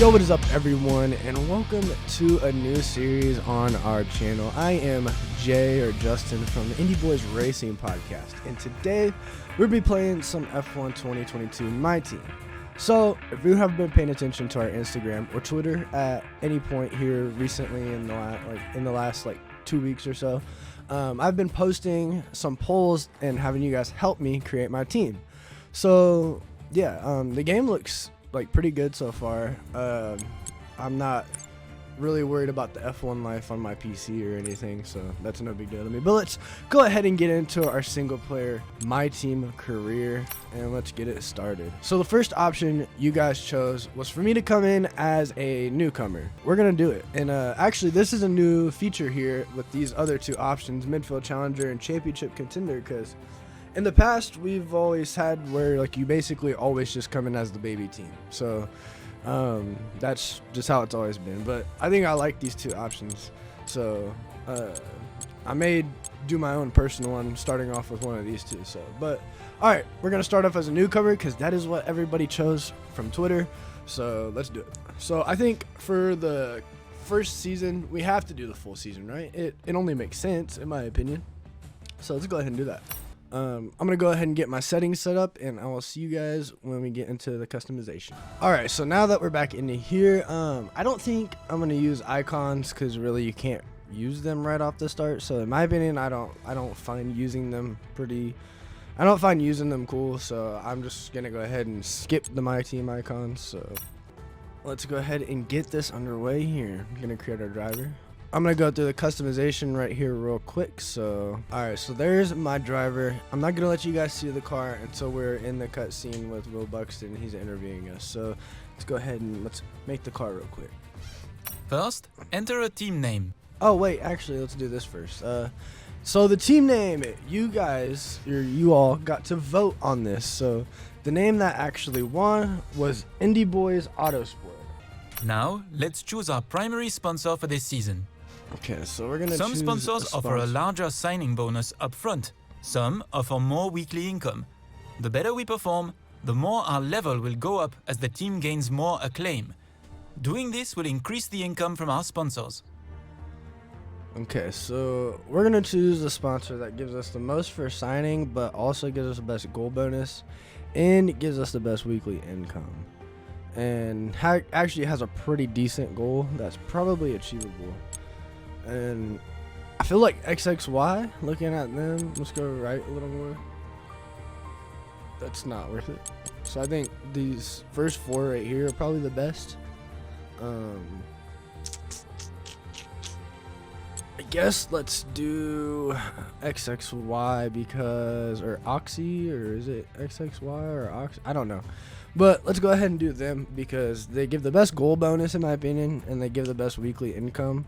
Yo, what is up everyone, and welcome to a new series on our channel. I am Jay, or Justin, from the Indy Boys Racing Podcast, and today we'll be playing some F1 2022 My Team. So, if you have been paying attention to our Instagram or Twitter at any point here recently in the last 2 weeks or so, I've been posting some polls and having you guys help me create my team. So, yeah, the game looks pretty good so far. I'm not really worried about the F1 life on my PC or anything, so that's no big deal to me. But let's go ahead and get into our single player My Team career, and let's get it started. So the first option you guys chose was for me to come in as a newcomer. We're gonna do it, and actually this is a new feature here with these other two options, midfield challenger and championship contender, because in the past we've always had where you basically always just come in as the baby team. So that's just how it's always been, but I think I like these two options, so I may do my own personal one starting off with one of these two. So but all right, we're gonna start off as a newcomer because that is what everybody chose from Twitter, so let's do it. So I think for the first season we have to do the full season, right? It only makes sense in my opinion, so let's go ahead and do that. I'm gonna go ahead and get my settings set up, and I will see you guys when we get into the customization. Alright, so now that we're back into here, I don't think I'm gonna use icons because really you can't use them right off the start. So in my opinion, I don't find using them cool, so I'm just gonna go ahead and skip the My Team icons. So let's go ahead and get this underway here. I'm gonna create our driver. I'm gonna go through the customization right here real quick. So alright, so there's my driver. I'm not gonna let you guys see the car until we're in the cutscene with Will Buxton. He's interviewing us, so let's go ahead and let's make the car real quick. First, enter a team name. Oh wait, actually let's do this first. So the team name, you all got to vote on this. So the name that actually won was Indy Boys Autosport. Now let's choose our primary sponsor for this season. Okay, so we're gonna Some choose sponsors offer a larger signing bonus up front. Some offer more weekly income. The better we perform, the more our level will go up as the team gains more acclaim. Doing this will increase the income from our sponsors. Okay, so we're gonna choose the sponsor that gives us the most for signing, but also gives us the best goal bonus, and gives us the best weekly income. And actually has a pretty decent goal that's probably achievable. And I feel like XXY, looking at them, let's go right a little more, that's not worth it. So I think these first four right here are probably the best. I guess let's do XXY because, or Oxy, or is it XXY or Oxy? I don't know. But let's go ahead and do them because they give the best goal bonus in my opinion, and they give the best weekly income.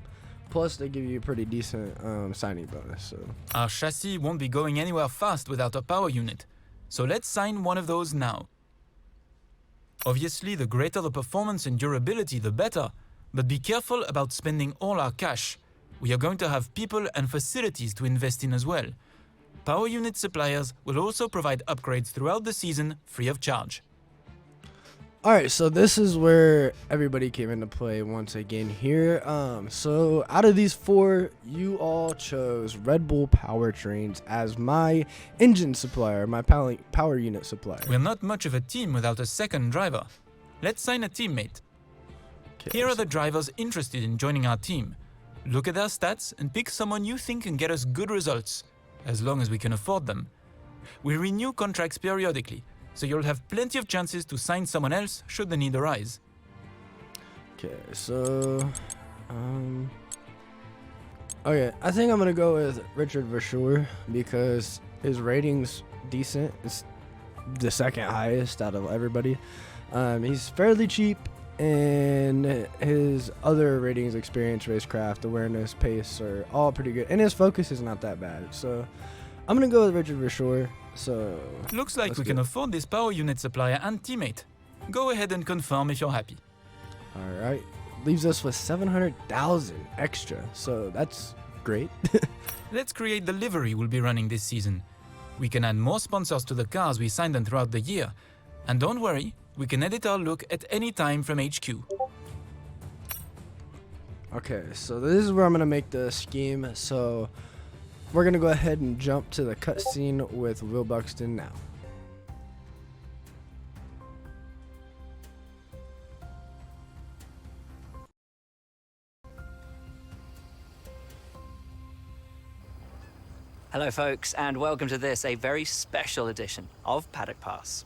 Plus they give you a pretty decent signing bonus. So Our chassis won't be going anywhere fast without a power unit. So let's sign one of those now. Obviously, the greater the performance and durability, the better. But be careful about spending all our cash. We are going to have people and facilities to invest in as well. Power unit suppliers will also provide upgrades throughout the season free of charge. alright, so this is where everybody came into play once again here. So out of these four, you all chose Red Bull Powertrains as my engine supplier, my power unit supplier. We're not much of a team without a second driver. Let's sign a teammate. Okay, Here are the drivers interested in joining our team. Look at their stats and pick someone you think can get us good results, as long as we can afford them. We renew contracts periodically, so you'll have plenty of chances to sign someone else should the need arise. Okay, so okay, I think I'm gonna go with Richard Verschoor because his rating's decent. It's the second highest out of everybody. He's fairly cheap, and his other ratings, experience, racecraft, awareness, pace are all pretty good, and his focus is not that bad. So I'm gonna go with Richard Verschoor. So Looks like we can afford this power unit supplier and teammate. Go ahead and confirm if you're happy. all right, leaves us with 700,000 extra, so that's great. Let's create the livery we'll be running this season. We can add more sponsors to the cars we sign them throughout the year. And don't worry, we can edit our look at any time from HQ. Okay, so this is where I'm going to make the scheme. So we're going to go ahead and jump to the cutscene with Will Buxton now. Hello folks, and welcome to this, a very special edition of Paddock Pass.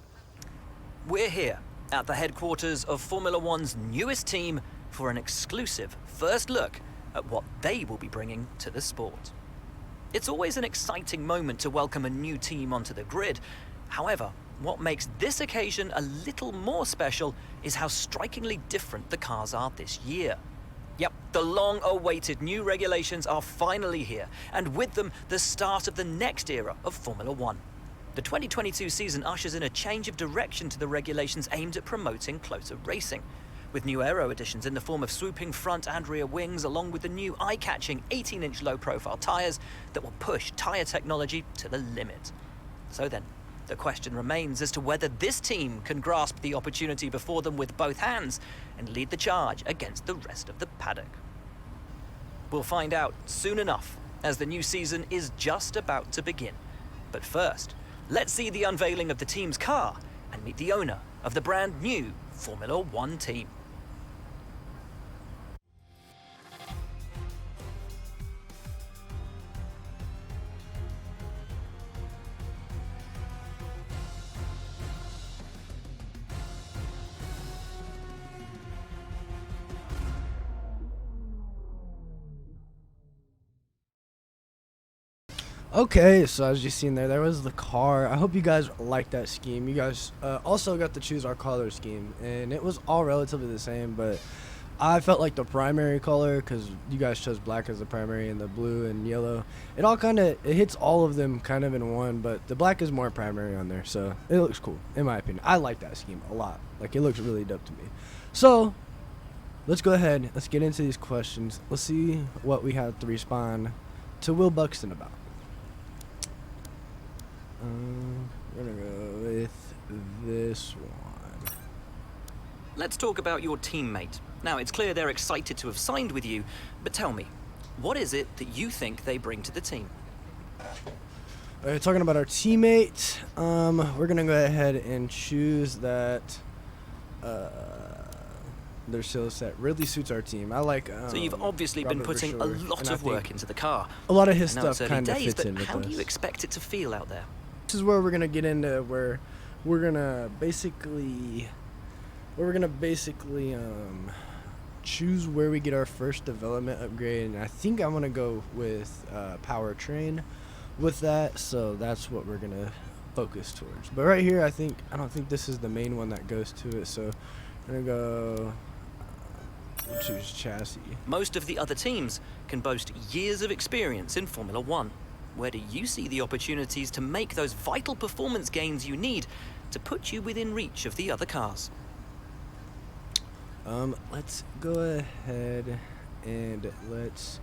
We're here at the headquarters of Formula One's newest team for an exclusive first look at what they will be bringing to the sport. It's always an exciting moment to welcome a new team onto the grid. However, what makes this occasion a little more special is how strikingly different the cars are this year. Yep, the long-awaited new regulations are finally here, and with them, the start of the next era of Formula One. The 2022 season ushers in a change of direction to the regulations aimed at promoting closer racing, with new aero additions in the form of swooping front and rear wings, along with the new eye-catching 18-inch low-profile tyres that will push tyre technology to the limit. So then, the question remains as to whether this team can grasp the opportunity before them with both hands and lead the charge against the rest of the paddock. We'll find out soon enough, as the new season is just about to begin. But first, let's see the unveiling of the team's car and meet the owner of the brand new Formula One team. Okay, so as you've seen there was the car. I hope you guys like that scheme. You guys also got to choose our color scheme, and it was all relatively the same, but I felt like the primary color, because you guys chose black as the primary and the blue and yellow, it all it hits all of them kind of in one, but the black is more primary on there, so it looks cool, in my opinion. I like that scheme a lot. Like, it looks really dope to me. So let's go ahead, let's get into these questions. Let's see what we have to respond to Will Buxton about. We're gonna go with this one. Let's talk about your teammate. Now, it's clear they're excited to have signed with you, but tell me, what is it that you think they bring to the team? Talking about our teammate, we're gonna go ahead and choose that their skill set really suits our team. I like. So you've obviously been putting a lot of work into the car. A lot of his stuff stuff kind of fits but in with how do us. you expect it to feel out there? This is where we're gonna get into where we're gonna basically choose where we get our first development upgrade, and I think I'm gonna go with powertrain with that. So that's what we're gonna focus towards. But right here, I don't think this is the main one that goes to it. So I'm gonna go. We'll choose chassis. Most of the other teams can boast years of experience in Formula One. Where do you see the opportunities to make those vital performance gains you need to put you within reach of the other cars? Let's go ahead and let's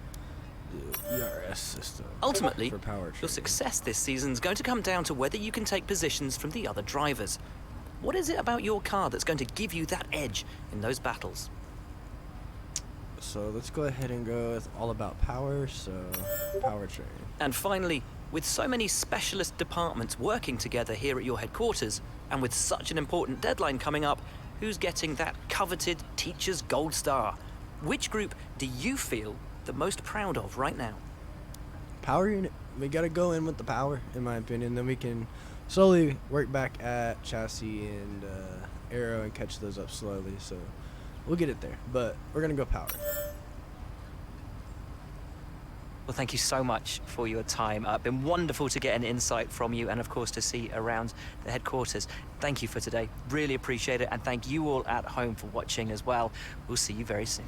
do ERS system. Ultimately, for powertrain. your success this season is going to come down to whether you can take positions from the other drivers. What is it about your car that's going to give you that edge in those battles? So let's go ahead and go with all about power, so powertrain. And finally, with so many specialist departments working together here at your headquarters, and with such an important deadline coming up, who's getting that coveted Teacher's Gold Star? Which group do you feel the most proud of right now? Power unit. We got to go in with the power, in my opinion. Then we can slowly work back at chassis and aero and catch those up slowly. So we'll get it there, but we're going to go power. Well, thank you so much for your time. It's been wonderful to get an insight from you and, of course, to see around the headquarters. Thank you for today. Really appreciate it. And thank you all at home for watching as well. We'll see you very soon.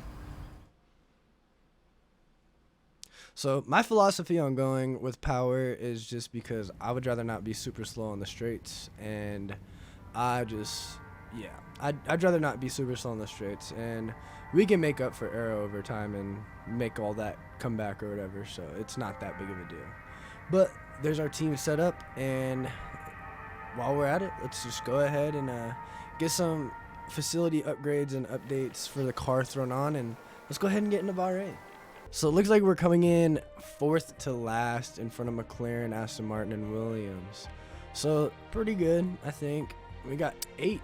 So my philosophy on going with power is just because I would rather not be super slow on the straights, and I'd rather not be super slow on the straights, and we can make up for aero over time and make all that come back or whatever, so it's not that big of a deal. But there's our team set up, and while we're at it, let's just go ahead and get some facility upgrades and updates for the car thrown on, and let's go ahead and get into Bahrain. So it looks like we're coming in 4th to last in front of McLaren, Aston Martin, and Williams. So pretty good, I think. We got 8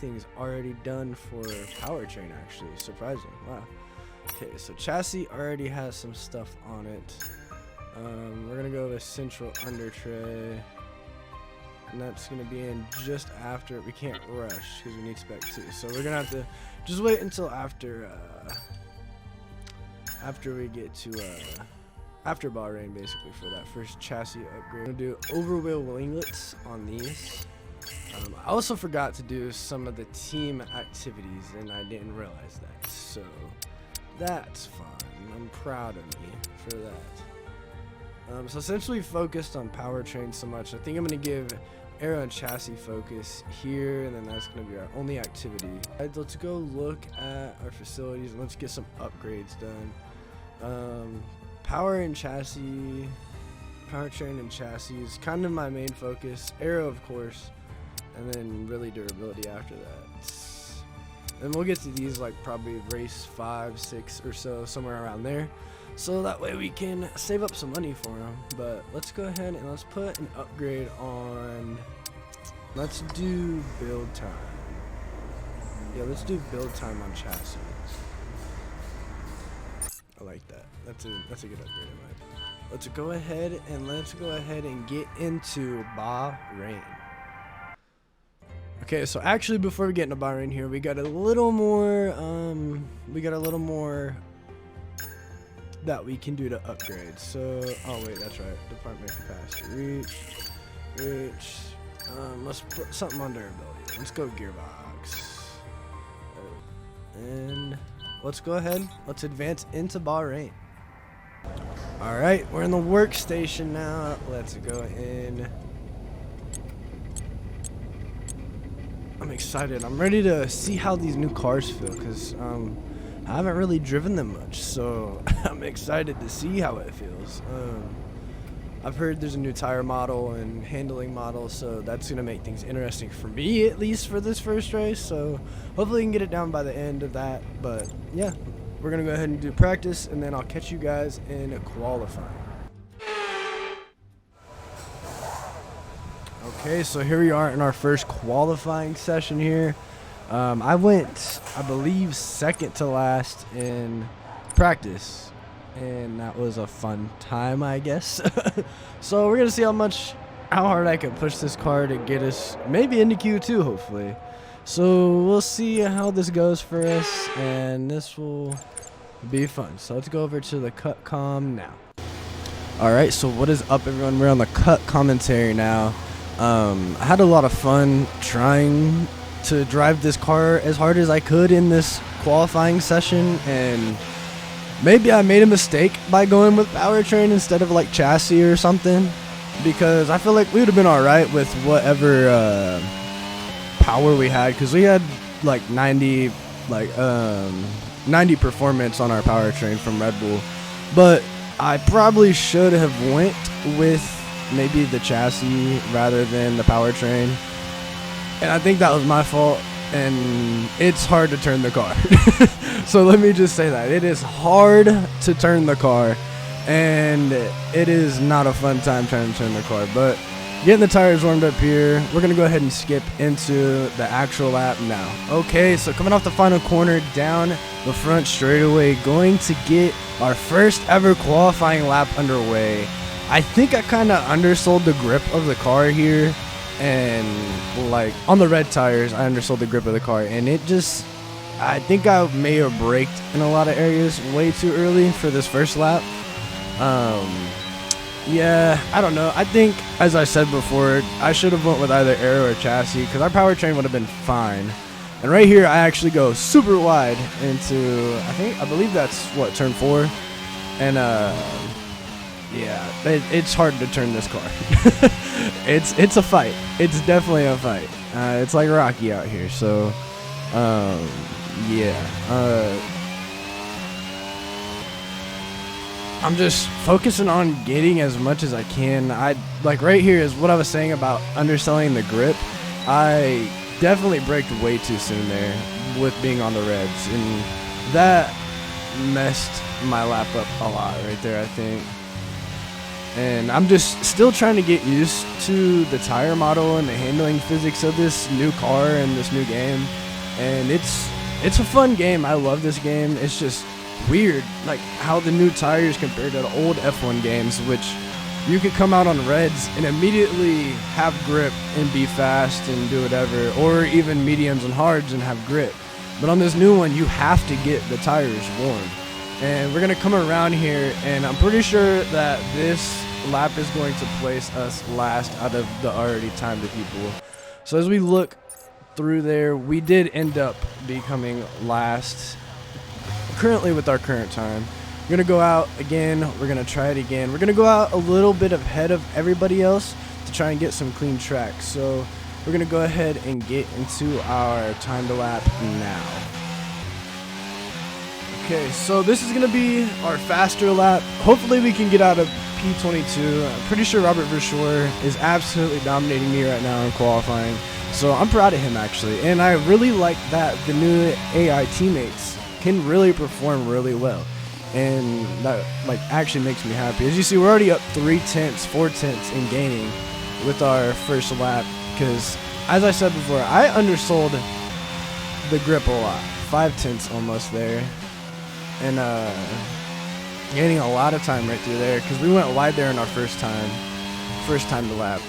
things already done for powertrain, actually. Surprising. Wow. Okay, so chassis already has some stuff on it. We're gonna go with central under tray, and that's gonna be in just after. We can't rush because we need spec 2, so we're gonna have to just wait until after we get to after Bahrain, basically, for that first chassis upgrade. I'm gonna do overwheel winglets on these. I also forgot to do some of the team activities, and I didn't realize that, so that's fine. I'm proud of me for that. So since we focused on powertrain so much, I think I'm going to give aero and chassis focus here, and then that's going to be our only activity. Alright, let's go look at our facilities and let's get some upgrades done. Power and chassis, powertrain and chassis is kind of my main focus. Aero, of course, and then really durability after that. And we'll get to these like probably race 5, 6 or so, somewhere around there. So that way we can save up some money for them. But let's go ahead and let's put an upgrade on. Let's do build time. Yeah, let's do build time on chassis. I like that. That's a good upgrade in my opinion. Let's go ahead and get into Bahrain. Okay, so actually before we get into Bahrain here, we got a little more that we can do to upgrade. So, oh wait, that's right. Department capacity, reach. Let's put something on durability. Let's go gearbox. And let's go ahead. Let's advance into Bahrain. All right, we're in the workstation now. Let's go in. I'm excited. I'm ready to see how these new cars feel because I haven't really driven them much, so I'm excited to see how it feels. I've heard there's a new tire model and handling model, so that's going to make things interesting for me, at least for this first race. So hopefully we can get it down by the end of that. But yeah, we're going to go ahead and do practice, and then I'll catch you guys in qualifying. Okay, so here we are in our first qualifying session here. I went, I believe, 2nd to last in practice, and that was a fun time, I guess. So we're gonna see how hard I can push this car to get us maybe into Q2, hopefully. So we'll see how this goes for us, and this will be fun. So let's go over to the cut comm now. All right, so what is up, everyone? We're on the cut commentary now. I had a lot of fun trying to drive this car as hard as I could in this qualifying session, and maybe I made a mistake by going with powertrain instead of like chassis or something, because I feel like we would have been alright with whatever power we had, because we had like 90 performance on our powertrain from Red Bull, but I probably should have went with maybe the chassis rather than the powertrain, and I think that was my fault, and it's hard to turn the car. So let me just say that it is hard to turn the car, and it is not a fun time trying to turn the car. But getting the tires warmed up here, we're gonna go ahead and skip into the actual lap now. Okay, so coming off the final corner down the front straightaway, going to get our first ever qualifying lap underway. I think I kind of undersold the grip of the car here, and like on the red tires, I undersold the grip of the car, and it just, I think I may have braked in a lot of areas way too early for this first lap. Yeah, I don't know. I think, as I said before, I should have went with either aero or chassis, because our powertrain would have been fine. And right here, I actually go super wide into, I believe that's what, turn 4, and yeah, it's hard to turn this car. It's a fight. It's definitely a fight. It's like Rocky out here. So, yeah. I'm just focusing on getting as much as I can. Like right here is what I was saying about underselling the grip. I definitely braked way too soon there. with being on the Reds, and that messed my lap up a lot right there, I think. And I'm just still trying to get used to the tire model and the handling physics of this new car and this new game. And it's a fun game. I love this game. It's just weird, like how the new tires compared to the old F1 games, which you could come out on Reds and immediately have grip and be fast and do whatever, or even mediums and hards and have grip. But on this new one, you have to get the tires warm. And we're going to come around here, and I'm pretty sure that this lap is going to place us last out of the already timed people. So as we look through there, we did end up becoming last currently with our current time. We're going to go out again. We're going to try it again. We're going to go out a little bit ahead of everybody else to try and get some clean tracks. So we're going to go ahead and get into our time to lap now. Okay, so this is going to be our faster lap. Hopefully we can get out of P22. I'm pretty sure Robert Verschoor is absolutely dominating me right now in qualifying. So I'm proud of him, actually. And I really like that the new AI teammates can really perform really well. And that actually makes me happy. As you see, we're already up 4 tenths in gaining with our first lap. Because, as I said before, I undersold the grip a lot. 5 tenths almost there. And gaining a lot of time right through there because we went wide there in our first time to lap.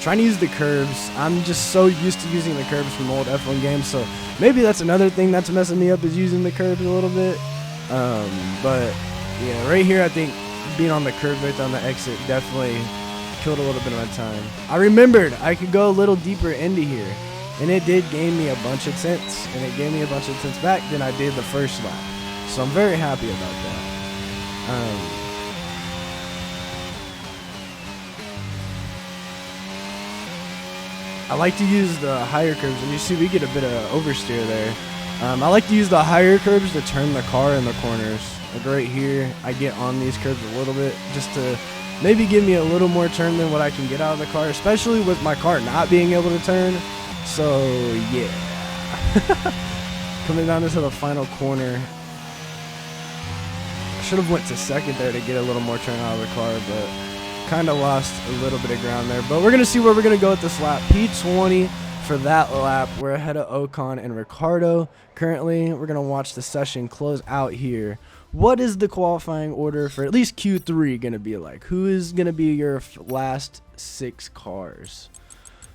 Trying to use the curbs. I'm just so used to using the curbs from old F1 games, so maybe that's another thing that's messing me up is using the curbs a little bit. But yeah, right here I think being on the curb right on the exit definitely killed a little bit of my time. I remembered I could go a little deeper into here, and it did gain me a bunch of tenths, and it gave me a bunch of tenths back than I did the first lap. So I'm very happy about that. I like to use the higher curbs, and you see we get a bit of oversteer there. I like to use the higher curbs to turn the car in the corners. Like right here, I get on these curbs a little bit just to maybe give me a little more turn than what I can get out of the car, especially with my car not being able to turn. So yeah. Coming down into the final corner. Should have went to second there to get a little more turn out of the car, but kind of lost a little bit of ground there. But we're going to see where we're going to go with this lap. P20 for that lap. We're ahead of Ocon and Ricardo. Currently, we're going to watch the session close out here. What is the qualifying order for at least Q3 going to be like? Who is going to be your last 6 cars?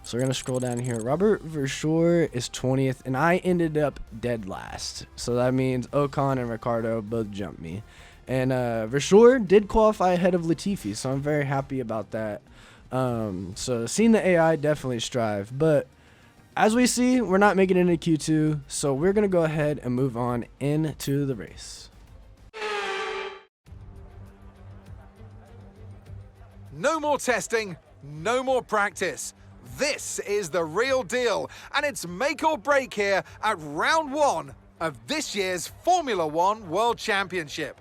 So we're going to scroll down here. Robert Verschoor is 20th, and I ended up dead last. So that means Ocon and Ricardo both jumped me. And Verschoor did qualify ahead of Latifi, so I'm very happy about that. So seeing the AI definitely strive. But as we see, we're not making it into Q2, so we're going to go ahead and move on into the race. No more testing, no more practice. This is the real deal, and it's make or break here at round 1 of this year's Formula One World Championship.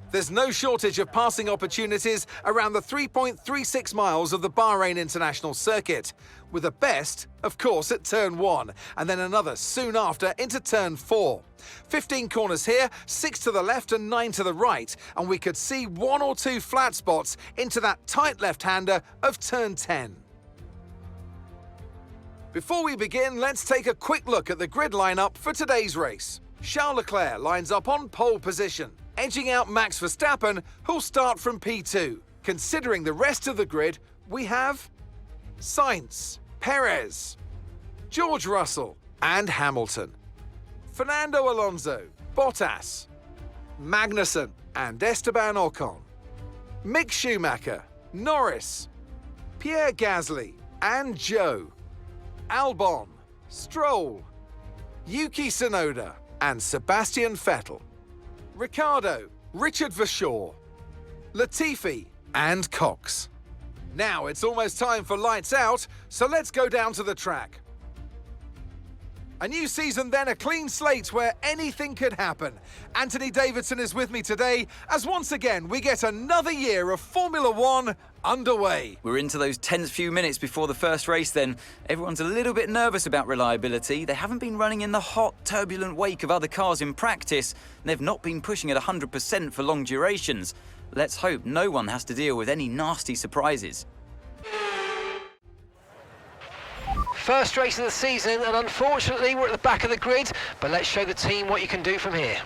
There's no shortage of passing opportunities around the 3.36 miles of the Bahrain International Circuit, with the best, of course, at turn 1, and then another soon after into turn 4. 15 corners here, 6 to the left and 9 to the right, and we could see 1 or 2 flat spots into that tight left-hander of turn 10. Before we begin, let's take a quick look at the grid lineup for today's race. Charles Leclerc lines up on pole position, edging out Max Verstappen, who'll start from P2. Considering the rest of the grid, we have Sainz, Perez, George Russell, and Hamilton. Fernando Alonso, Bottas, Magnussen, and Esteban Ocon. Mick Schumacher, Norris, Pierre Gasly, and Joe. Albon, Stroll, Yuki Tsunoda, and Sebastian Vettel. Ricardo, Richard Verschoor, Latifi, and Cox. Now it's almost time for lights out, so let's go down to the track. A new season then, a clean slate where anything could happen. Anthony Davidson is with me today as once again we get another year of Formula One underway. We're into those tense few minutes before the first race then. Everyone's a little bit nervous about reliability. They haven't been running in the hot, turbulent wake of other cars in practice. And they've not been pushing at 100% for long durations. Let's hope no one has to deal with any nasty surprises. First race of the season, and unfortunately we're at the back of the grid, but let's show the team what you can do from here.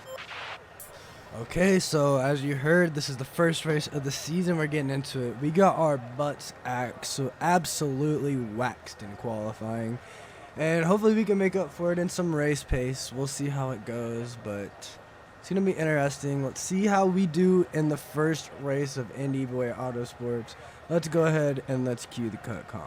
Okay, so as you heard, this is the first race of the season. We're getting into it. We got our butts absolutely waxed in qualifying, and hopefully we can make up for it in some race pace. We'll see how it goes, but it's going to be interesting. Let's see how we do in the first race of Indy Boys Autosport. Let's go ahead and let's cue the cut com.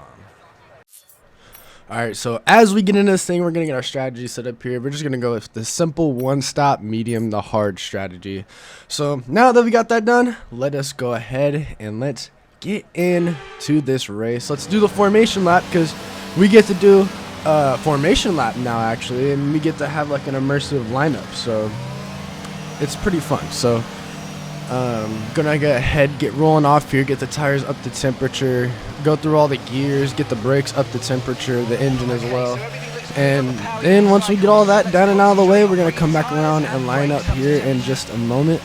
All right, so as we get into this thing, we're going to get our strategy set up here. We're just going to go with the simple one-stop, medium, the hard strategy. So now that we got that done, let us go ahead and let's get into this race. Let's do the formation lap because we get to do a formation lap now, actually, and we get to have like an immersive lineup. So it's pretty fun. So gonna go ahead, get rolling off here, get the tires up to temperature, go through all the gears, get the brakes up to temperature, the engine as well. And then once we get all that done and out of the way, we're gonna come back around and line up here in just a moment.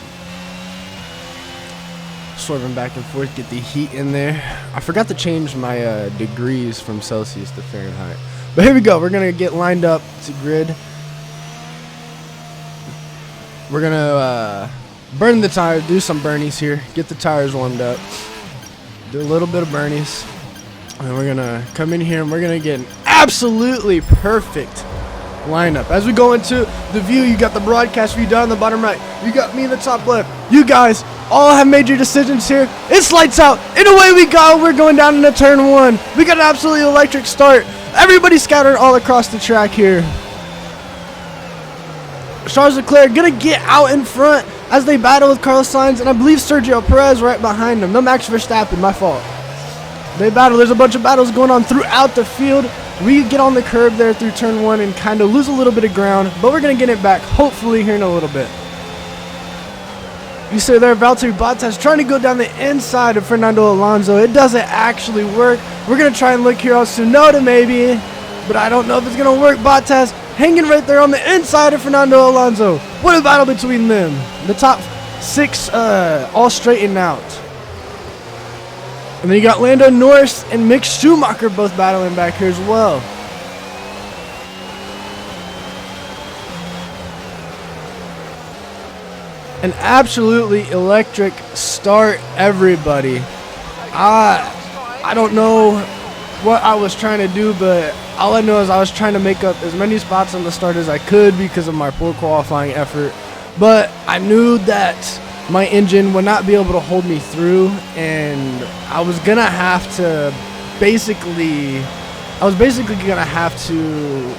Swerving back and forth, get the heat in there. I forgot to change my degrees from Celsius to Fahrenheit. But here we go, we're gonna get lined up to grid. We're gonna burn the tires, do some burnies here, get the tires warmed up, do a little bit of burnies, and we're gonna come in here and we're gonna get an absolutely perfect lineup. As we go into the view, you got the broadcast view down in the bottom right, you got me in the top left. You guys all have made your decisions here. It's lights out, and away we go. We're going down into turn one. We got an absolutely electric start. Everybody scattered all across the track here. Charles Leclerc gonna get out in front as they battle with Carlos Sainz, and I believe Sergio Perez right behind them. No, Max Verstappen, my fault. They battle. There's a bunch of battles going on throughout the field. We get on the curb there through turn one and kind of lose a little bit of ground, but we're gonna get it back hopefully here in a little bit. You see there, Valtteri Bottas trying to go down the inside of Fernando Alonso. It doesn't actually work. We're gonna try and look here on Tsunoda maybe, but I don't know if it's gonna work. Bottas hanging right there on the inside of Fernando Alonso. What a battle between them. The top six all straightened out. And then you got Lando Norris and Mick Schumacher both battling back here as well. An absolutely electric start, everybody. I don't know what I was trying to do, but all I know is I was trying to make up as many spots on the start as I could because of my poor qualifying effort. But I knew that my engine would not be able to hold me through, and I was gonna have to basically gonna have to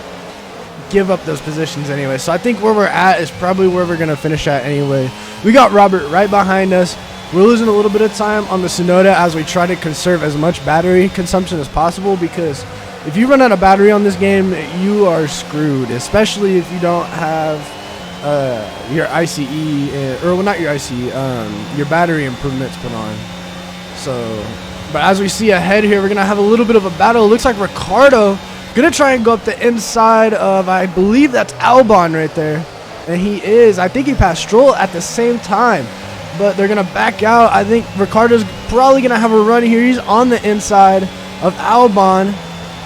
give up those positions anyway. So I think where we're at is probably where we're gonna finish at anyway. We got Robert right behind us. We're losing a little bit of time on the Tsunoda as we try to conserve as much battery consumption as possible, because if you run out of battery on this game, you are screwed, especially if you don't have your ICE, or well, not your ICE, your battery improvements put on. So, but as we see ahead here, we're going to have a little bit of a battle. It looks like Ricardo going to try and go up the inside of, I believe that's Albon right there. And he is. I think he passed Stroll at the same time. But they're going to back out. I think Ricardo's probably going to have a run here. He's on the inside of Albon.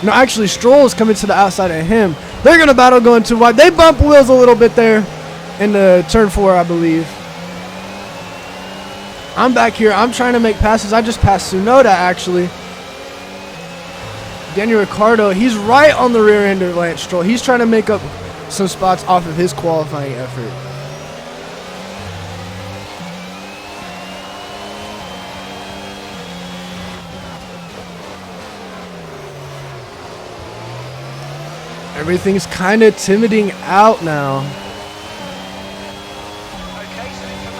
No, actually, Stroll is coming to the outside of him. They're going to battle going too wide. They bump wheels a little bit there in the turn 4, I believe. I'm back here. I'm trying to make passes. I just passed Tsunoda, actually. Daniel Ricciardo, he's right on the rear end of Lance Stroll. He's trying to make up some spots off of his qualifying effort. Everything's kind of timiding out now.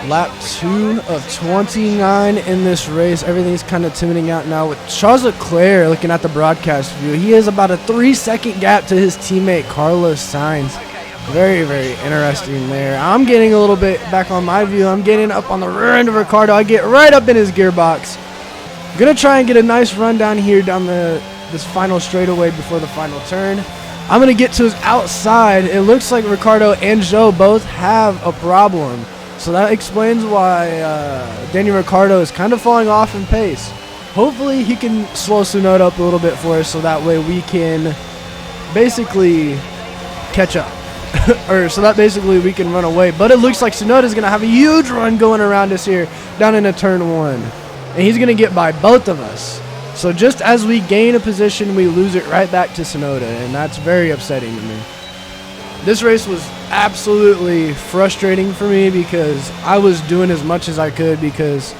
Lap 2 of 29 in this race. Everything's kind of timiding out now with Charles Leclerc looking at the broadcast view. He has about a 3-second gap to his teammate Carlos Sainz. Very, very interesting there. I'm getting a little bit back on my view. I'm getting up on the rear end of Ricardo. I get right up in his gearbox. Gonna try and get a nice run down here down this final straightaway before the final turn. I'm gonna get to his outside. It looks like Ricardo and Joe both have a problem. So that explains why Daniel Ricciardo is kind of falling off in pace. Hopefully he can slow Tsunoda up a little bit for us so that way we can basically catch up. Or so that basically we can run away. But it looks like Tsunoda is going to have a huge run going around us here down into turn 1. And he's going to get by both of us. So just as we gain a position, we lose it right back to Tsunoda. And that's very upsetting to me. This race was absolutely frustrating for me because I was doing as much as I could because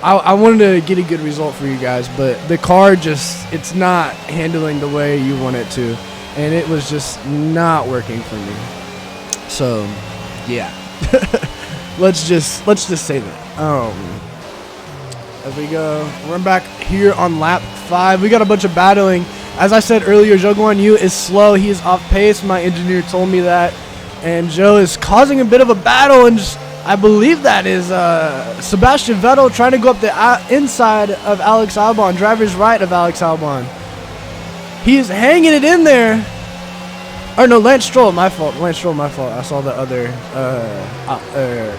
I wanted to get a good result for you guys, but the car just, it's not handling the way you want it to, and it was just not working for me. So, yeah. let's just say that. As we go, we're back here on lap 5. We got a bunch of battling. As I said earlier, Zhou Guanyu is slow. He is off pace. My engineer told me that. And Joe is causing a bit of a battle. And just, I believe that is Sebastian Vettel trying to go up the inside of Alex Albon, driver's right of Alex Albon. He is hanging it in there. Or no, Lance Stroll, my fault. Lance Stroll, my fault. I saw the other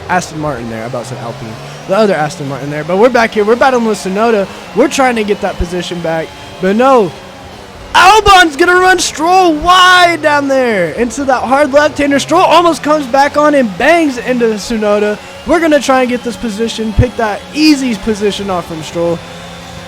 Aston Martin there. I about to say Alpine. The other Aston Martin there. But we're back here. We're battling with Tsunoda. We're trying to get that position back. But no. Albon's going to run Stroll wide down there into that hard left-hander. Stroll almost comes back on and bangs into Tsunoda. We're going to try and get this position, pick that easy position off from Stroll.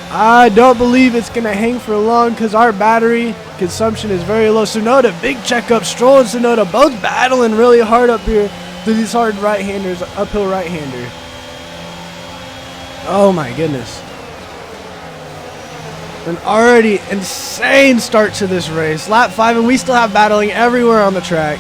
I don't believe it's going to hang for long because our battery consumption is very low. Tsunoda, big checkup. Stroll and Tsunoda both battling really hard up here through these hard right-handers, uphill right-hander. Oh my goodness. An already insane start to this race. Lap 5 and we still have battling everywhere on the track.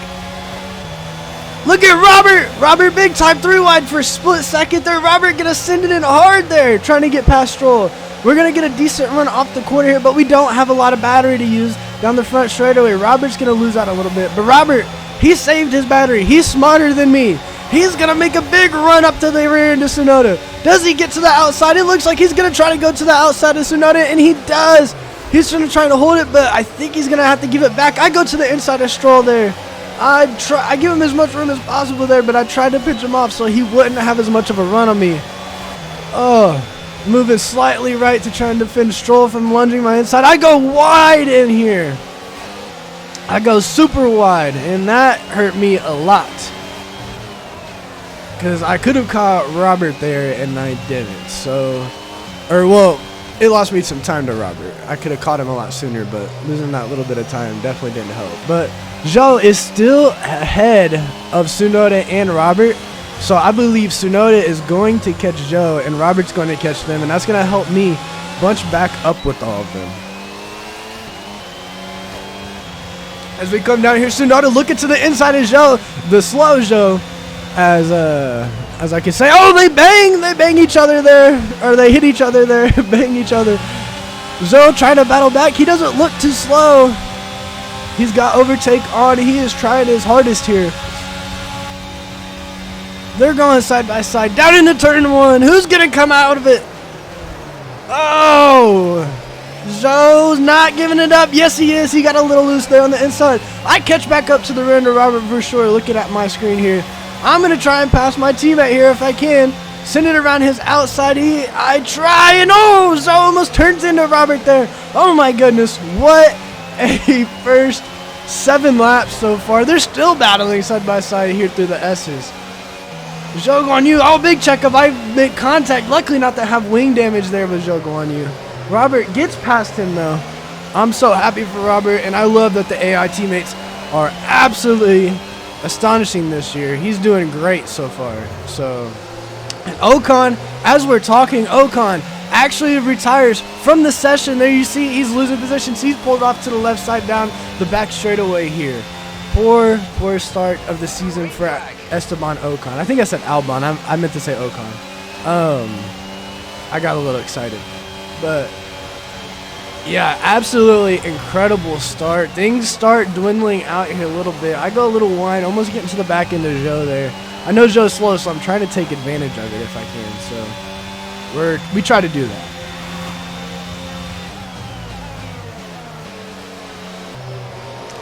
Look at Robert. Robert big time 3 wide for a split second there. Robert gonna send it in hard there, trying to get past Stroll. We're gonna get a decent run off the corner here, but we don't have a lot of battery to use down the front straightaway. Robert's gonna lose out a little bit, but Robert, he saved his battery. He's smarter than me. He's going to make a big run up to the rear end of Tsunoda. Does he get to the outside? It looks like he's going to try to go to the outside of Tsunoda, and he does. He's going to try to hold it, but I think he's going to have to give it back. I go to the inside of Stroll there. I give him as much room as possible there, but I tried to pitch him off so he wouldn't have as much of a run on me. Oh, moving slightly right to try and defend Stroll from lunging my inside. I go wide in here. I go super wide, and that hurt me a lot. Because I could have caught Robert there, and I didn't. So, it lost me some time to Robert. I could have caught him a lot sooner, but losing that little bit of time definitely didn't help. But Zhou is still ahead of Tsunoda and Robert. So I believe Tsunoda is going to catch Zhou, and Robert's going to catch them, and that's going to help me bunch back up with all of them. As we come down here, Tsunoda looking to the inside of Zhou, the slow Zhou. As I can say, oh, they bang each other there, or they hit each other there, bang each other. Zhou trying to battle back. He doesn't look too slow. He's got overtake on. He is trying his hardest here. They're going side by side down into turn 1. Who's gonna come out of it? Oh, Zhou's not giving it up. Yes, he is. He got a little loose there on the inside. I catch back up to the rear end of Robert for sure. Looking at my screen here. I'm going to try and pass my teammate here if I can. Send it around his outside. I try, and oh, Zhou almost turns into Robert there. Oh my goodness, what a first 7 laps so far. They're still battling side by side here through the S's. Zhou Guanyu, oh, big checkup. I make contact. Luckily not to have wing damage there with Zhou Guanyu. Robert gets past him though. I'm so happy for Robert, and I love that the AI teammates are absolutely astonishing this year. He's doing great so far. So, and Ocon, as we're talking, Ocon actually retires from the session. There you see he's losing positions. He's pulled off to the left side down the back straightaway here. Poor start of the season for Esteban Ocon. I think I said Albon. I meant to say Ocon. I got a little excited. But yeah, absolutely incredible start. Things start dwindling out here a little bit. I go a little wide, almost getting to the back end of Zhou there. I know Zhou's slow, so I'm trying to take advantage of it if I can. So we try to do that.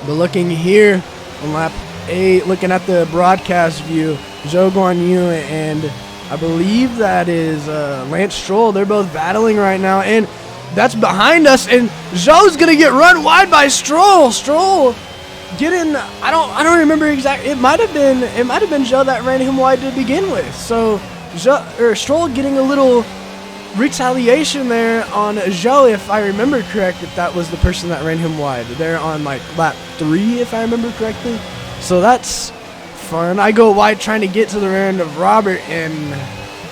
But looking here on lap 8, looking at the broadcast view, Zhou Guanyu and I believe that is Lance Stroll. They're both battling right now, and that's behind us. And Zhou's gonna get run wide by Stroll. Stroll getting, I don't remember exactly. It might have been Zhou that ran him wide to begin with. So Stroll getting a little retaliation there on Zhou, if I remember correct. If that was the person that ran him wide, they're on like lap 3, if I remember correctly. So that's fun. I go wide trying to get to the rear end of Robert, and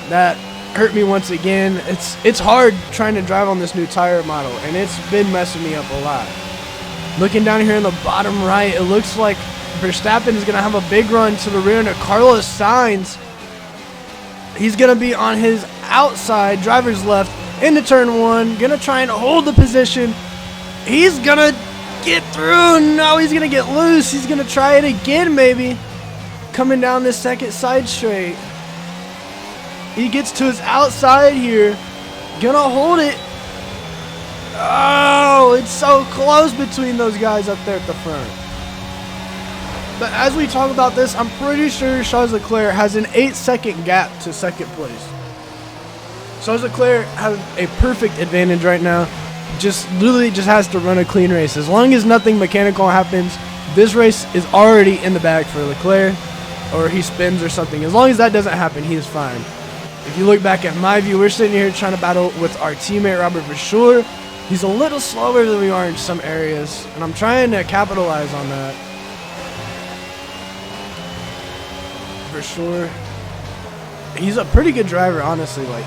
that hurt me once again. It's hard trying to drive on this new tire model, and it's been messing me up a lot. Looking down here in the bottom right, it looks like Verstappen is going to have a big run to the rear end of Carlos Sainz. He's going to be on his outside, driver's left, into turn 1, going to try and hold the position. He's going to get through. No, he's going to get loose. He's going to try it again, maybe. Coming down this second side straight. He gets to his outside here. Gonna hold it. Oh, it's so close between those guys up there at the front. But as we talk about this, I'm pretty sure Charles Leclerc has an 8-second gap to second place. Charles Leclerc has a perfect advantage right now. Literally just has to run a clean race. As long as nothing mechanical happens, this race is already in the bag for Leclerc. Or he spins or something. As long as that doesn't happen, he is fine. If you look back at my view, we're sitting here trying to battle with our teammate Robert Verschoor. He's a little slower than we are in some areas, and I'm trying to capitalize on that. Verschoor, he's a pretty good driver, honestly. Like,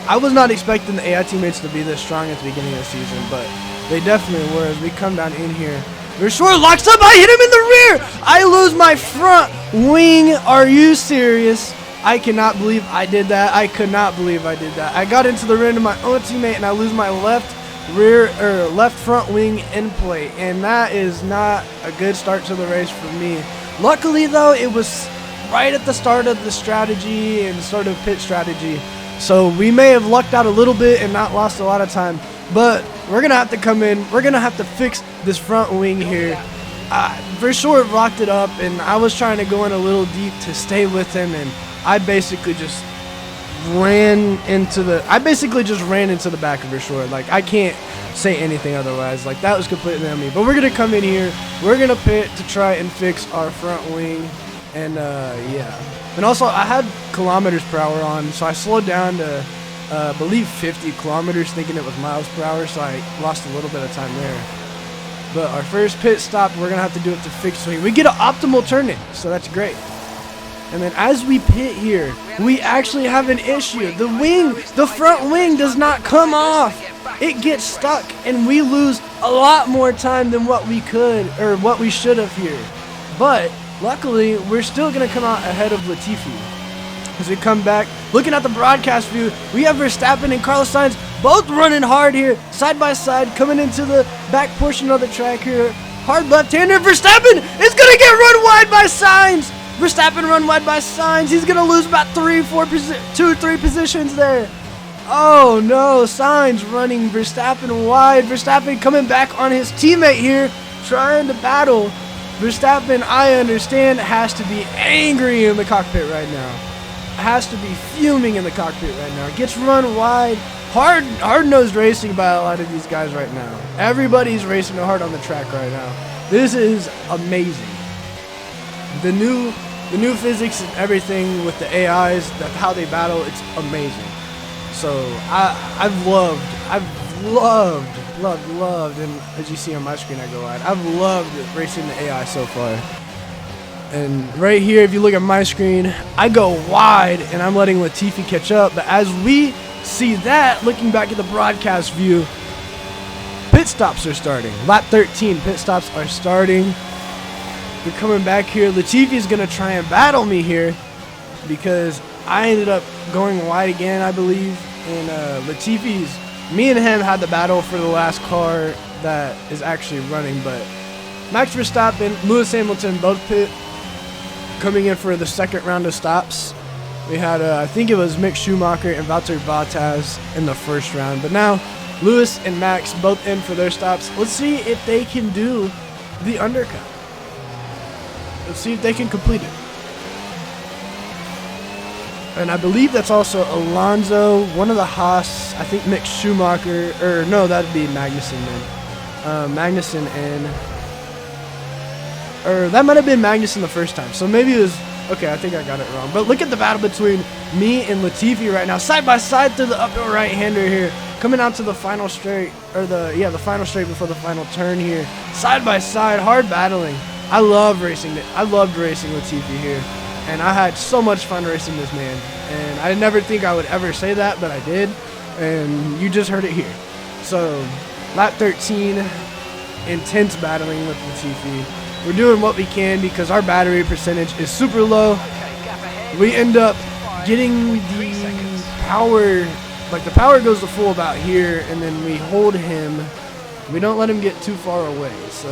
I was not expecting the AI teammates to be this strong at the beginning of the season, but they definitely were. As we come down in here, Verschoor locks up. I hit him in the rear. I lose my front wing. Are you serious? I cannot believe I did that. I could not believe I did that. I got into the rear end of my own teammate, and I lose my left front wing end plate, and that is not a good start to the race for me. Luckily, though, it was right at the start of the strategy and sort of pit strategy, so we may have lucked out a little bit and not lost a lot of time. But we're gonna have to come in. We're gonna have to fix this front wing here. Verschoor rocked it up, and I was trying to go in a little deep to stay with him, and I basically just ran into the back of Verschoor. Like, I can't say anything otherwise. Like, that was completely on me. But we're gonna come in here. We're gonna pit to try and fix our front wing, and yeah. And also, I had kilometers per hour on, so I slowed down to I believe 50 kilometers, thinking it was miles per hour, so I lost a little bit of time there. But our first pit stop, we're gonna have to do it to fix wing. We get an optimal turn-in, so that's great. And then as we pit here, we actually have an issue. The front wing does not come off. It gets stuck, and we lose a lot more time than what we could, or what we should have here. But luckily, we're still gonna come out ahead of Latifi. As we come back, looking at the broadcast view, we have Verstappen and Carlos Sainz both running hard here, side by side, coming into the back portion of the track here. Hard left-hander, Verstappen is gonna get run wide by Sainz. Verstappen run wide by Sainz. He's gonna lose about 2 or 3 positions there. Oh no, Sainz running Verstappen wide. Verstappen coming back on his teammate here, trying to battle. Verstappen, I understand, has to be angry in the cockpit right now. Has to be fuming in the cockpit right now. Gets run wide. Hard-nosed racing by a lot of these guys right now. Everybody's racing hard on the track right now. This is amazing. The new physics and everything with the AIs, how they battle, it's amazing. So I've loved, and as you see on my screen, I go wide. I've loved racing the AI so far. And right here, if you look at my screen, I go wide, and I'm letting Latifi catch up. But as we see that, looking back at the broadcast view, pit stops are starting. Lap 13, pit stops are starting. We're coming back here. Latifi is going to try and battle me here because I ended up going wide again, I believe. And me and him had the battle for the last car that is actually running. But Max Verstappen, Lewis Hamilton, both pit, coming in for the second round of stops. We had, I think it was Mick Schumacher and Valtteri Bottas in the first round. But now Lewis and Max both in for their stops. Let's see if they can do the undercut. Let's see if they can complete it. And I believe that's also Alonso, one of the Haas, I think Mick Schumacher, or no, that'd be Magnussen then. Magnussen and, or that might have been Magnussen the first time. So maybe it was, okay, I think I got it wrong. But look at the battle between me and Latifi right now, side by side through the uphill right-hander here. Coming out to the final straight, or the final straight before the final turn here. Side by side, hard battling. I loved racing Latifi here. And I had so much fun racing this man. And I never think I would ever say that, but I did. And you just heard it here. So, lap 13, intense battling with Latifi. We're doing what we can because our battery percentage is super low. We end up getting the power, like the power goes to full about here, and then we hold him. We don't let him get too far away. So,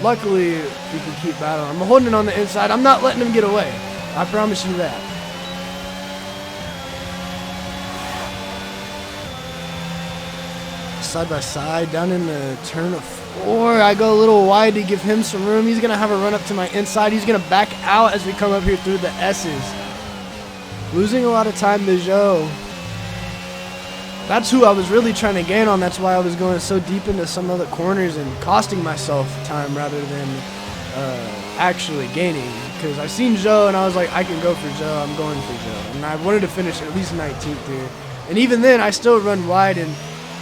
luckily, we can keep battling. I'm holding it on the inside. I'm not letting him get away. I promise you that. Side by side, down in the turn of 4. I go a little wide to give him some room. He's going to have a run up to my inside. He's going to back out as we come up here through the S's. Losing a lot of time to Joe. That's who I was really trying to gain on. That's why I was going so deep into some other corners and costing myself time rather than actually gaining. Because I seen Joe and I was like, I can go for Joe. I'm going for Joe. And I wanted to finish at least 19th here. And even then, I still run wide. And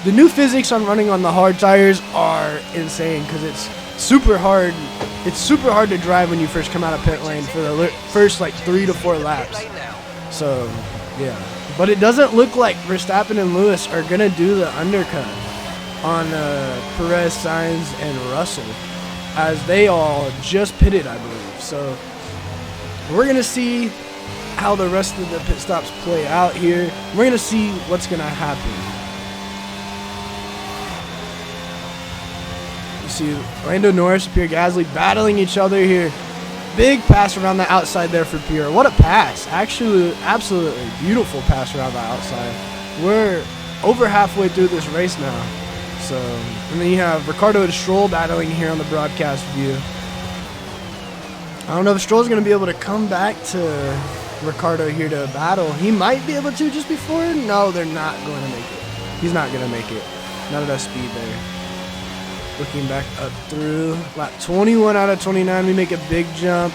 the new physics on running on the hard tires are insane because it's super hard. It's super hard to drive when you first come out of pit lane for the first like 3 to 4 laps. So, yeah. But it doesn't look like Verstappen and Lewis are going to do the undercut on Perez, Sainz, and Russell, as they all just pitted, I believe. So we're going to see how the rest of the pit stops play out here. We're going to see what's going to happen. You see Lando Norris and Pierre Gasly battling each other here. Big pass around the outside there for Pierre. What a pass. Actually, absolutely beautiful pass around the outside. We're over halfway through this race now. So, and then you have Ricardo and Stroll battling here on the broadcast view. I don't know if Stroll's going to be able to come back to Ricardo here to battle. He might be able to just before. No, they're not going to make it. He's not going to make it. Not enough speed there. Looking back up through lap 21 out of 29, we make a big jump.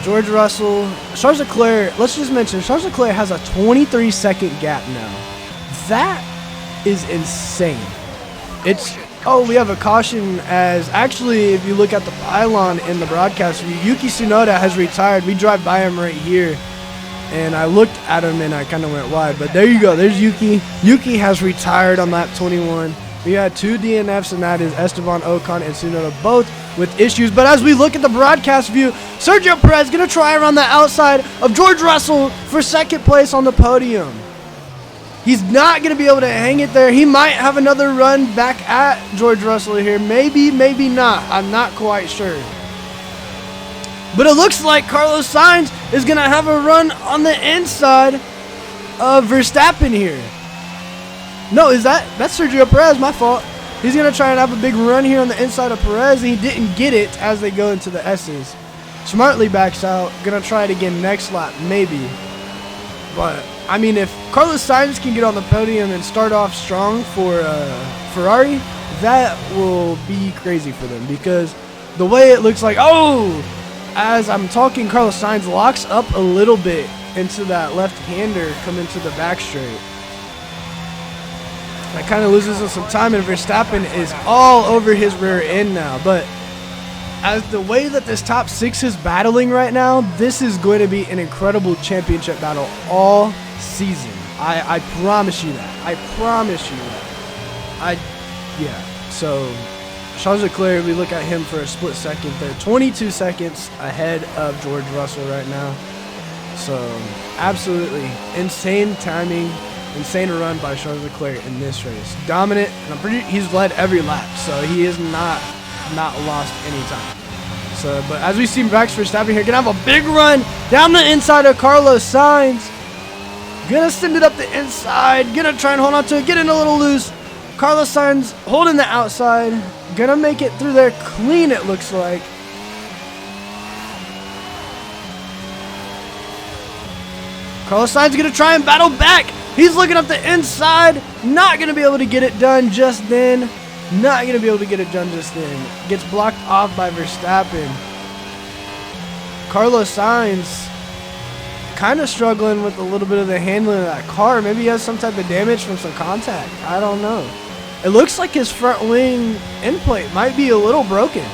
George Russell, Charles Leclerc, let's just mention, Charles Leclerc has a 23-second gap now. That is insane. It's, oh, we have a caution as, actually, if you look at the pylon in the broadcast view, Yuki Tsunoda has retired. We drive by him right here, and I looked at him and I kind of went wide, but there you go, there's Yuki. Yuki has retired on lap 21. We had 2 DNFs, and that is Esteban Ocon and Tsunoda, both with issues. But as we look at the broadcast view, Sergio Perez going to try around the outside of George Russell for second place on the podium. He's not going to be able to hang it there. He might have another run back at George Russell here. Maybe, maybe not. I'm not quite sure. But it looks like Carlos Sainz is going to have a run on the inside of Verstappen here. No, that's Sergio Perez, my fault. He's going to try and have a big run here on the inside of Perez, and he didn't get it as they go into the S's. Smartly backs out. Going to try it again next lap, maybe. But, I mean, if Carlos Sainz can get on the podium and start off strong for Ferrari, that will be crazy for them because the way it looks like, oh, as I'm talking, Carlos Sainz locks up a little bit into that left-hander coming to the back straight. That kind of loses him some time, and Verstappen is all over his rear end now. But as the way that this top 6 is battling right now, this is going to be an incredible championship battle all season. I promise you that. I promise you that. Yeah. So Charles Leclerc, we look at him for a split second there. 22 seconds ahead of George Russell right now. So absolutely insane timing. Insane run by Charles Leclerc in this race. Dominant, and he's led every lap, so he is not lost any time. So, but as we see Max Verstappen here, gonna have a big run down the inside of Carlos Sainz. Gonna send it up the inside, gonna try and hold on to it, getting a little loose. Carlos Sainz holding the outside. Gonna make it through there clean, it looks like. Carlos Sainz gonna try and battle back. He's looking up the inside. Not gonna be able to get it done just then. Not gonna be able to get it done just then. Gets blocked off by Verstappen. Carlos Sainz kind of struggling with a little bit of the handling of that car. Maybe he has some type of damage from some contact. I don't know. It looks like his front wing end plate might be a little broken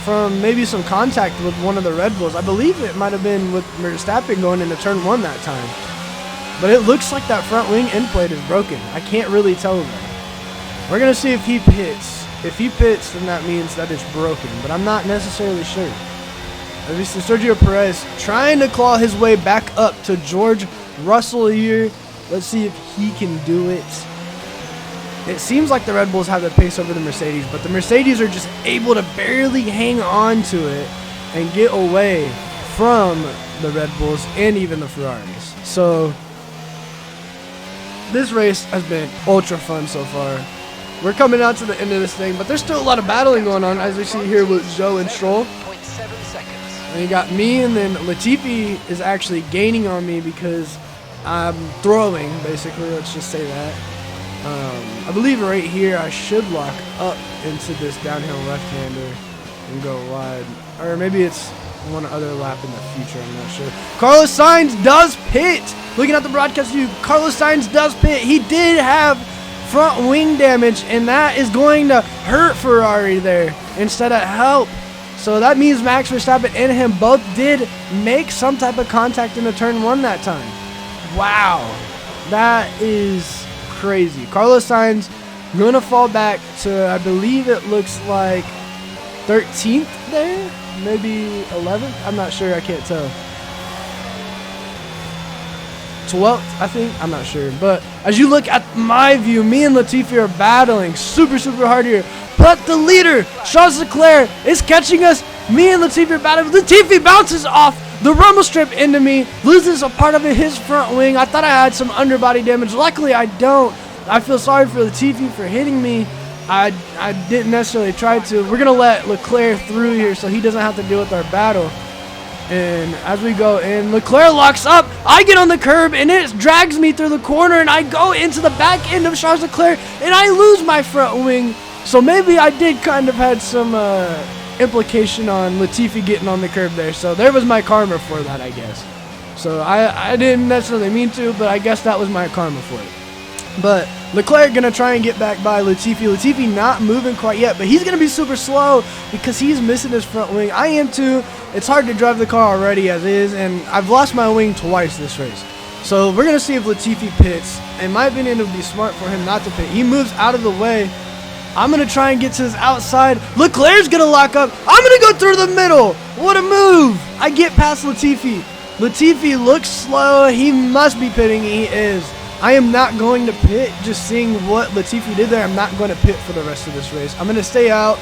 from maybe some contact with one of the Red Bulls. I believe it might have been with Verstappen going into turn 1 that time. But it looks like that front wing end plate is broken. I can't really tell though. We're going to see if he pits. If he pits, then that means that it's broken. But I'm not necessarily sure. At least Sergio Perez trying to claw his way back up to George Russell here. Let's see if he can do it. It seems like the Red Bulls have the pace over the Mercedes, but the Mercedes are just able to barely hang on to it and get away from the Red Bulls and even the Ferraris. So this race has been ultra fun so far. We're coming out to the end of this thing, but there's still a lot of battling going on, as we see here with Zhou and Stroll. And you got me, and then Latifi is actually gaining on me because I'm throwing, basically. Let's just say that. I believe right here I should lock up into this downhill left-hander and go wide. Or maybe it's one other lap in the future, I'm not sure. Carlos Sainz does pit. Looking at the broadcast view, Carlos Sainz does pit. He did have front wing damage, and that is going to hurt Ferrari there instead of help. So that means Max Verstappen and him both did make some type of contact in the turn 1 that time. Wow. That is crazy. Carlos Sainz going to fall back to, I believe it looks like 13th there. Maybe 11th. I'm not sure. I can't tell. 12th, I think. I'm not sure. But as you look at my view, me and Latifi are battling super hard here. But the leader, Charles Leclerc, is catching us. Me and Latifi are battling. Latifi bounces off the rumble strip into me, loses a part of his front wing. I thought I had some underbody damage. Luckily, I don't. I feel sorry for Latifi for hitting me. I didn't necessarily try to. We're going to let Leclerc through here so he doesn't have to deal with our battle. And as we go in, Leclerc locks up. I get on the curb, and it drags me through the corner, and I go into the back end of Charles Leclerc, and I lose my front wing. So maybe I did kind of had some implication on Latifi getting on the curb there. So there was my karma for that, I guess. So I didn't necessarily mean to, but I guess that was my karma for it. But Leclerc going to try and get back by Latifi. Latifi not moving quite yet, but he's going to be super slow because he's missing his front wing. I am too. It's hard to drive the car already as is, and I've lost my wing twice this race. So we're going to see if Latifi pits. In my opinion, it would be smart for him not to pit. He moves out of the way. I'm going to try and get to his outside. Leclerc's going to lock up. I'm going to go through the middle. What a move. I get past Latifi. Latifi looks slow. He must be pitting. He is. I am not going to pit. Just seeing what Latifi did there, I'm not going to pit for the rest of this race. I'm going to stay out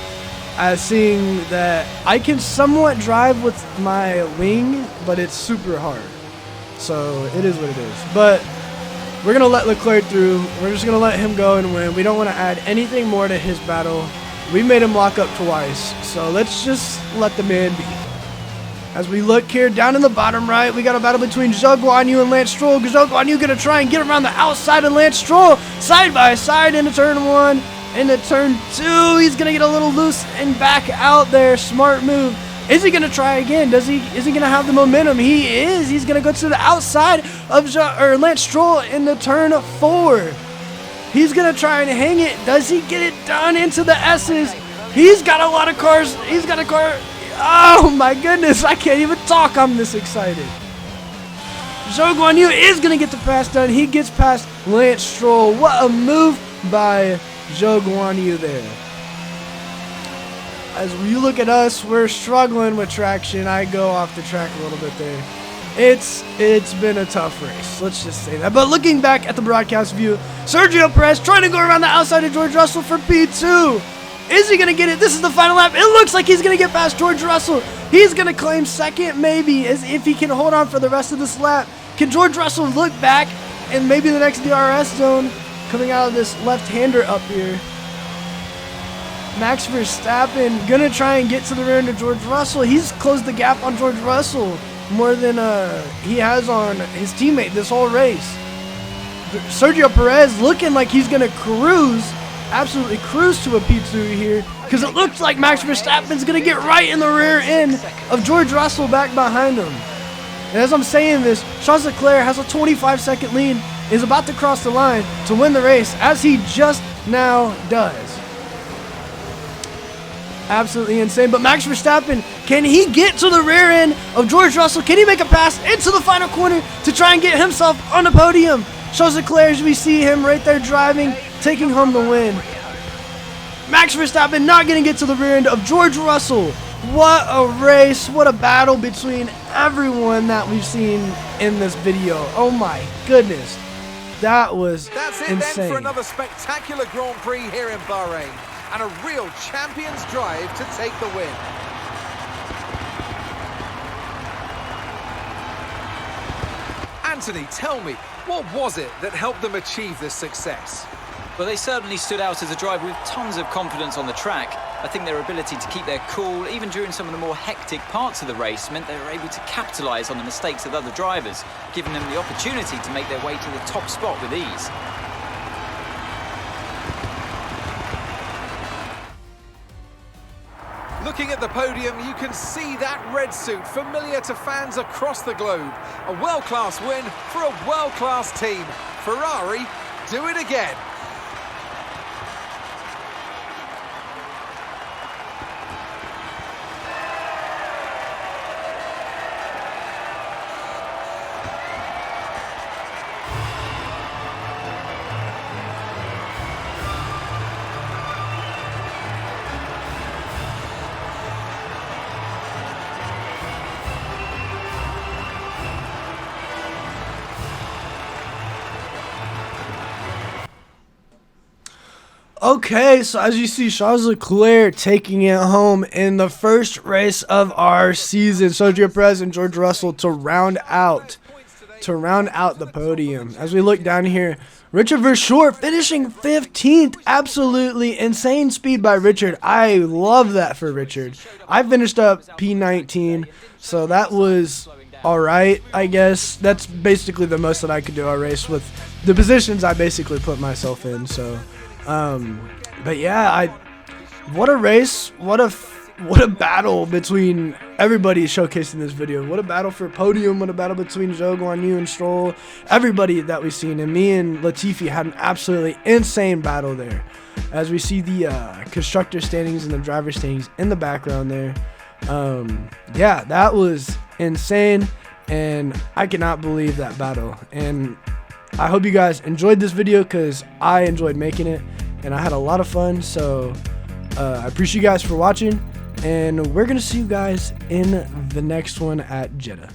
as seeing that I can somewhat drive with my wing, but it's super hard. So it is what it is. But we're going to let Leclerc through. We're just going to let him go and win. We don't want to add anything more to his battle. We made him lock up twice. So let's just let the man be. As we look here down in the bottom right, we got a battle between Zhou Guanyu and Lance Stroll. Zhou Guanyu going to try and get around the outside of Lance Stroll. Side by side into turn 1. Into turn 2, he's going to get a little loose and back out there. Smart move. Is he going to try again? Is he going to have the momentum? He is. He's going to go to the outside of Lance Stroll into turn 4. He's going to try and hang it. Does he get it done into the S's? He's got a lot of cars. He's got a car. Oh my goodness, I can't even talk. I'm this excited. Zhou Guanyu is going to get the pass done. He gets past Lance Stroll. What a move by Zhou Guanyu there. As you look at us, we're struggling with traction. I go off the track a little bit there. It's been a tough race. Let's just say that. But looking back at the broadcast view, Sergio Perez trying to go around the outside of George Russell for P2. Is he going to get it? This is the final lap. It looks like he's going to get past George Russell. He's going to claim second, maybe, as if he can hold on for the rest of this lap. Can George Russell look back and maybe the next DRS zone coming out of this left-hander up here. Max Verstappen gonna try and get to the rear end of George Russell. He's closed the gap on George Russell more than he has on his teammate this whole race. Sergio Perez looking like he's gonna cruise, absolutely cruise to a P2 here, because it looks like Max Verstappen's gonna get right in the rear end of George Russell back behind him. And as I'm saying this, Charles Leclerc has a 25-second lead, is about to cross the line to win the race, as he just now does. Absolutely insane. But Max Verstappen, can he get to the rear end of George Russell? Can he make a pass into the final corner to try and get himself on the podium? Charles Leclerc, as we see him right there driving, taking home the win. Max Verstappen not going to get to the rear end of George Russell. What a race. What a battle between everyone that we've seen in this video. Oh my goodness. That was That's it insane. then for another spectacular Grand Prix here in Bahrain. And a real champion's drive to take the win. Anthony, tell me, what was it that helped them achieve this success? Well, they certainly stood out as a driver with tons of confidence on the track. I think their ability to keep their cool, even during some of the more hectic parts of the race, meant they were able to capitalise on the mistakes of other drivers, giving them the opportunity to make their way to the top spot with ease. Looking at the podium, you can see that red suit familiar to fans across the globe. A world-class win for a world-class team. Ferrari, do it again. Okay, so as you see, Charles Leclerc taking it home in the first race of our season. Sergio Perez and George Russell to round out the podium. As we look down here, Richard Verschoor finishing 15th. Absolutely insane speed by Richard. I love that for Richard. I finished up P19, so that was all right, I guess. That's basically the most that I could do all race with the positions I basically put myself in. So but yeah, what a race, what a battle between everybody showcased in this video. What a battle for podium, what a battle between Zhou Guanyu and Stroll, everybody that we've seen. And me and Latifi had an absolutely insane battle there. As we see the constructor standings and the driver standings in the background there. Yeah, that was insane, and I cannot believe that battle. And I hope you guys enjoyed this video, because I enjoyed making it and I had a lot of fun. So I appreciate you guys for watching, and we're gonna see you guys in the next one at Jeddah.